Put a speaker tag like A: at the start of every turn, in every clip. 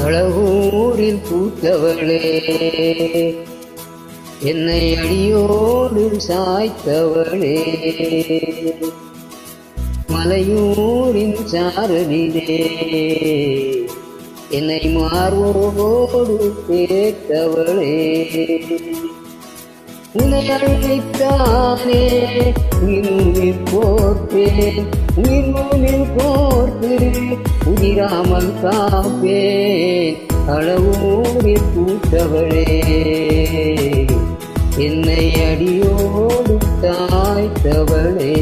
A: அழகூரில் பூத்தவளே, என்னை அடியோடு சாய்த்தவளே, மலையூரின் சாரலிலே என்னை மார்போடு கேட்டவளே, உன்னை அழைத்தானே உயிர் போர்த்தேன், உயிர் போர்த்து உயிராமல் காப்பேன். அளவூரில் பூத்தவளே, என்னை அடியோடு தாய்த்தவளே,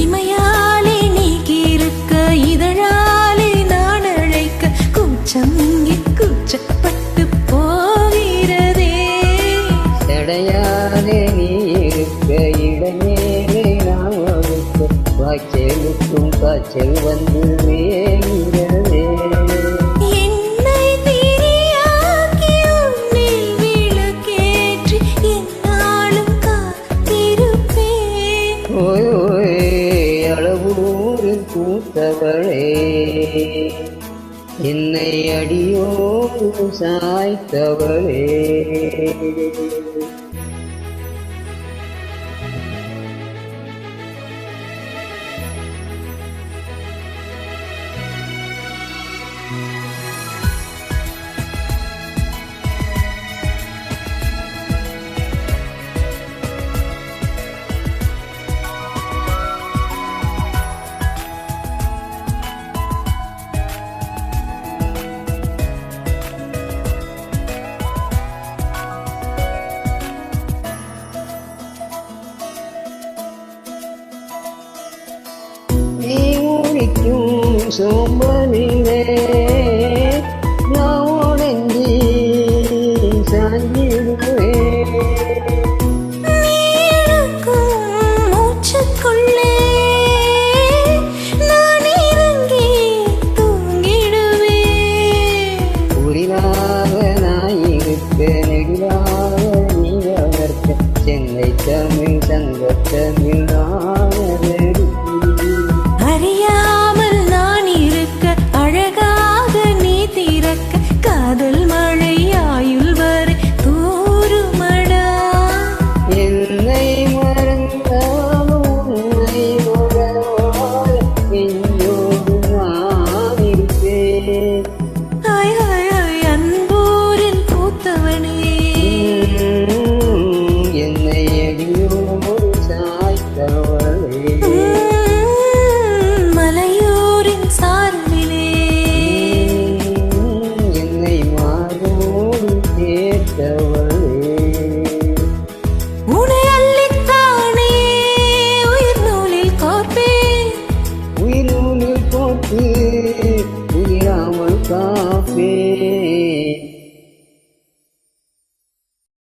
B: இமையாலே நீ கிறுக்க, இதழாலே நான் அழைக்க, கூச்சம் கூச்சப்பட்டு போகிறதே.
A: தடையாலே நீ இருக்க, இடமேலே நான் வகுக்க, காய்ச்சலுக்கும் காய்ச்சல் வந்து வேகிறதே. அளவூரில் பூத்தவளே, என்னை அடியோடு சாய்த்தவளே, சோம்பலிலே நான் உடைஞ்சி சாஞ்சிடுவேன்.
B: மூச்சுக்குள்ளே நான் இறங்கி தூங்கிடுவேன்.
A: உரிலாக நான் இருக்க, நெடிலாக நீ வளர்க்க, சென்னை தமிழ் சங்க தமிழ் நானடி.
B: அறியாமல் நான் இருக்க, அழகாக நீ திறக்க, காதல் மழை ஆயுள் வரை தூருமடா.
A: என்னை மறந்தாலும் உன்னை மறவாத என்னோடு நான் இருப்பேன்.
B: ஹாய் ஹாய் ஹாய் அன்பூரில் பூத்தவனே,
A: என்னை அடியோடு சாய்த்தவளே,
B: மலையூரின் சாரலிலே
A: என்னை மார்போடு சேர்த்தவளே,
B: உன்னை அள்ளித்தானே உயிர் நூலில் கோர்ப்பேன்,
A: உயிர் நூலில் கோர்த்து உயிராமல் காப்பேன்.